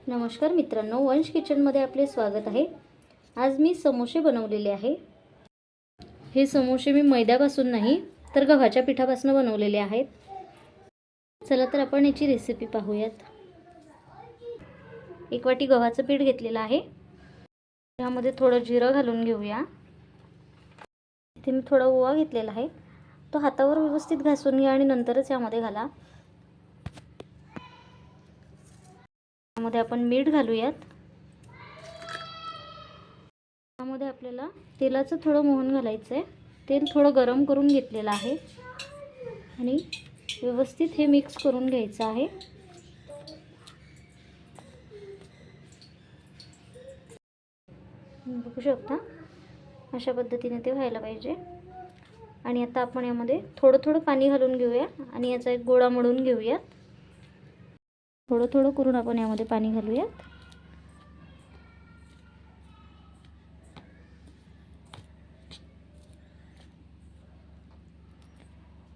नमस्कार मित्रांनो, वंश किचनमध्ये आपले स्वागत आहे। आज मी समोसे बनवलेले आहे। हे समोसे मी मैद्यापासून नाही तर गव्हाच्या पिठापासून बनवलेले आहेत। चला तर आपण याची रेसिपी पाहूयात। एक वाटी गव्हाचं पीठ घेतलेलं आहे। यामध्ये थोडं जिरं घालून घेऊया। इथे मी थोडा ओवा घेतलेला आहे, तो हातावर व्यवस्थित घासून घ्या आणि नंतरच यामध्ये घाला। यामध्ये आपण मीठ घालूयात। यामध्ये आपल्याला तेलाचं थोडं मोहन घालायचं आहे। तेल थोडं गरम करून घेतलेलं आहे आणि व्यवस्थित हे मिक्स करून घ्यायचं आहे। बघू शकता अशा पद्धतीने ते व्हायला पाहिजे। आणि आता आपण यामध्ये थोडं थोडं पाणी घालून घेऊया आणि याचा एक गोळा मळून घेऊया। थोडं थोडं करून आपण यामध्ये पाणी घालूयात।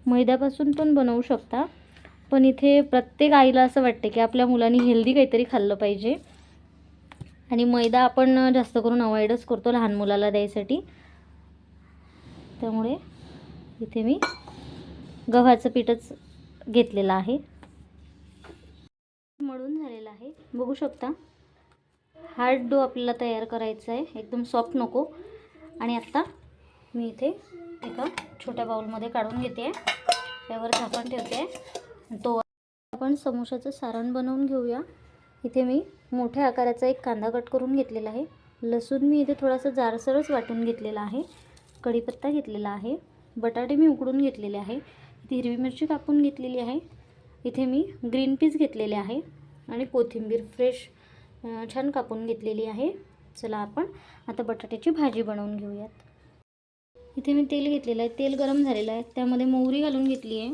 मैद्यापासून पण बनवू शकता, पण इथे प्रत्येक आईला असं वाटते की आपल्या मुलांनी हेल्दी काहीतरी खाल्लं पाहिजे आणि मैदा आपण जास्त करून अवॉइडच करतो लहान मुलाला द्यायसाठी। त्यामुळे इथे मी गव्हाचं पीठच घेतलेलं आहे। मळून झालेला आहे, बघू शकता। हार्ड डो आपल्याला तयार करायचा आहे, एकदम सॉफ्ट नको। आणि आता मी इथे एका छोट्या बाउलमध्ये काढून घेते, त्यावर झाकण ठेवते। तो आपण समोसाचं सारण बनवून घेऊया। इथे मी मोठ्या आकाराचा एक कांदा कट करून घेतलेला आहे। लसूण मी इथे थोडासा जाडसरच वाटून घेतलेला आहे। कढीपत्ता घेतलेला आहे। बटाटे मी उकडून घेतलेले आहे। इथे हिरवी मिरची कापून घेतलेली आहे। इथे मी ग्रीन पीस घेतलेले आहे आणि कोथिंबीर फ्रेश छान कापून घेतलेली आहे। चला आपण आता बटाट्याची भाजी बनवून घेऊयात। इथे मी तेल घेतलेलं आहे, तेल गरम झालेलं आहे, त्यामध्ये मोहरी घालून घेतली आहे।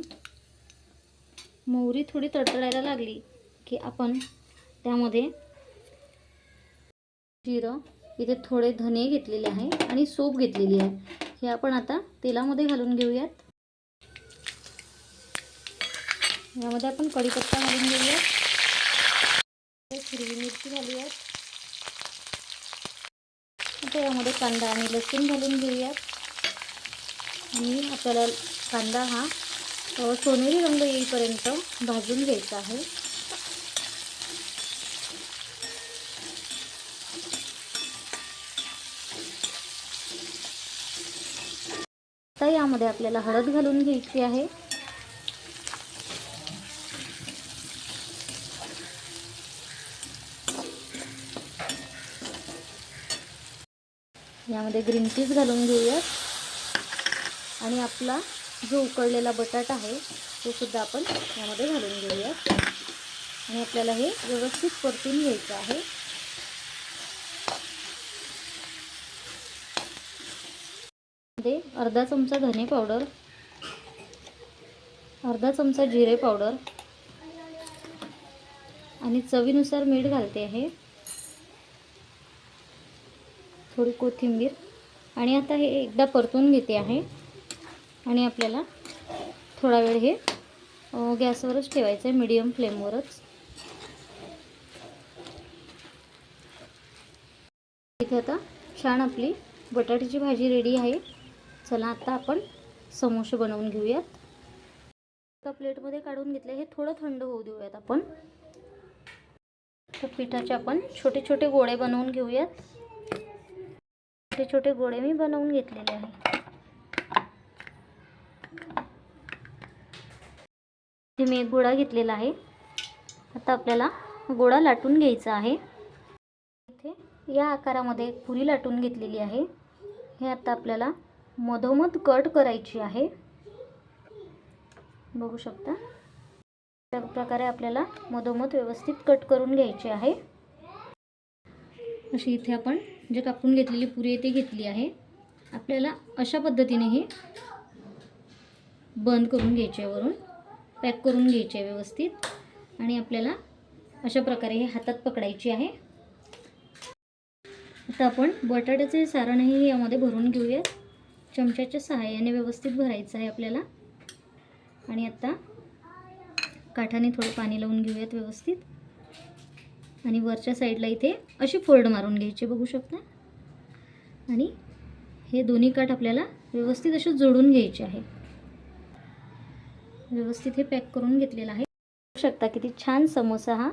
मोहरी थोडी तडतडायला लागली की आपण त्यामध्ये जिरं, इथे थोडे धने घेतलेले आहे आणि सोप घेतलेली आहे, हे आपण आता तेलामध्ये घालून घेऊयात। यामध्ये आपण कढीपत्ता घालून घेऊयात, हिरवी मिरची घालूयात। आता यामध्ये कांदा आणि लसूण घालून घेऊयात आणि आपल्याला कांदा हा सोनेरी रंग येईपर्यंत भाजून घ्यायचा आहे। आता यामध्ये आपल्याला हळद घालून घ्यायची आहे। यामध्ये ग्रीन पीस घालून घेऊयात आणि आपला जो उकळलेला बटाटा आहे तो सुद्धा आपण यामध्ये घालून घेऊयात आणि आपल्याला हे व्यवस्थित परतून घ्यायचं आहे। मध्ये अर्धा चमचा धने पावडर, अर्धा चमचा जिरे पावडर आणि चवीनुसार मीठ घालते आहे, थोडी कोथिंबीर। आणि आता हे एकदा परतून घेते आहे आणि आपल्याला थोडा वेळ हे गॅसवरच ठेवायचं आहे, मीडियम फ्लेमवरच। इथे आता छान आपली बटाट्याची भाजी रेडी आहे। चला आता आपण समोसे बनवून घेऊयात। एका प्लेटमध्ये काढून घेतले, हे थोडं थंड होऊ देऊयात आपण। तर पिठाचे आपण छोटे छोटे गोळे बनवून घेऊयात। छोटे छोटे गोळे मी बनवून घेतलेले आहे। इथे मी एक गोळा घेतलेला आहे। आता आपल्याला गोळा लाटून घ्यायचा आहे। इथे या आकारामध्ये एक पुरी लाटून घेतलेली आहे। हे आता आपल्याला मधोमध कट करायची आहे, बघू शकता। त्या प्रकारे आपल्याला मधोमध व्यवस्थित कट करून घ्यायची आहे। अशी इथे आपण जे कापून घेतलेली पुरी आहे ती घेतली आहे। आपल्याला अशा पद्धतीने हे बंद करून घ्यायचे, वरून पॅक करून घ्यायचे व्यवस्थित आणि आपल्याला अशा प्रकारे हे हातात पकडायची आहे। आता आपण बटाट्याचे सारणही यामध्ये भरून घेऊया। चमच्याच्या सहाय्याने व्यवस्थित भरायचं आहे आपल्याला आणि आता काठाने थोडं पाणी लावून घेऊयात व्यवस्थित। आणि वरच्या साईडला इथे अशी फोल्ड मारून घ्यायची, बघू शकता. आणि हे दोन्ही काठ आपल्याला व्यवस्थित असे जोडून घ्यायचे आहे. व्यवस्थित हे पॅक करून घेतलेलं आहे. बघू शकता किती छान समोसा हा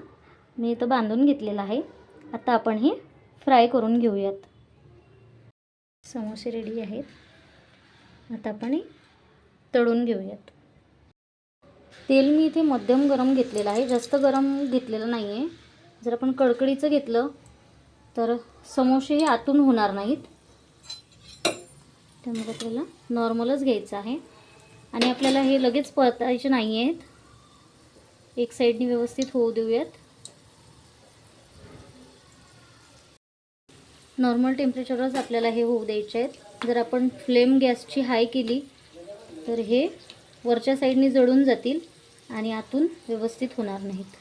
मी इथं बांधून घेतलेला आहे. आता आपण हे फ्राय करून घेऊयात. समोसे रेडी आहेत. आता आपण हे तळून घेऊयात. तेल मी इथे मध्यम गरम घेतलेलं आहे, जास्त गरम घेतलेलं नाही आहे. जर आपण कडकडीचं घेतलं तर समोसे हे आतून होणार नाहीत, त्यामुळे आपल्याला नॉर्मलच घ्यायचं आहे. आणि आपल्याला हे लगेच परतायचे नाही आहेत, एक साईडनी व्यवस्थित होऊ देऊयात. नॉर्मल टेम्परेचरच आपल्याला हे होऊ द्यायचे आहेत. जर आपण फ्लेम गॅसची हाय केली तर हे वरच्या साईडनी जळून जातील आणि आतून व्यवस्थित होणार नाहीत.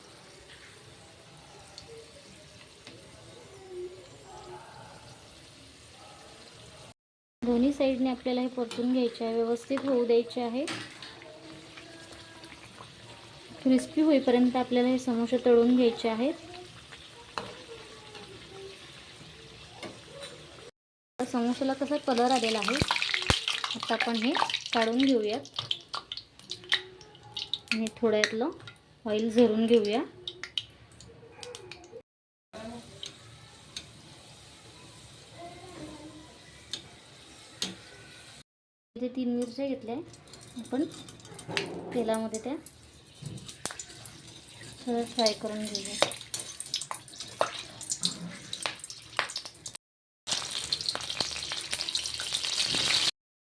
दोन्ही साईडने आपल्याला हे परतून घ्यायचे आहे, व्यवस्थित होऊ द्यायचे आहे. क्रिस्पी होईपर्यंत आपल्याला हे समोसे तळून घ्यायचे आहेत. समोसाला कसा कलर आलेला आहे. आता आपण हे काढून घेऊया आणि थोड्यातलं ऑइल झरून घेऊया. इथे 3 मिरच्या घेतल्या, आपण तेलामध्ये त्या थोडं फ्राय करून घेऊया.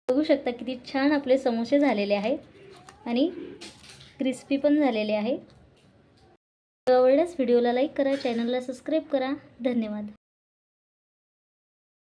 बघू शकता किती छान आपले समोसे झालेले आहेत आणि क्रिस्पी पण झालेले आहे. आवडल्यास व्हिडिओला लाईक करा, चॅनलला सबस्क्राईब करा. धन्यवाद.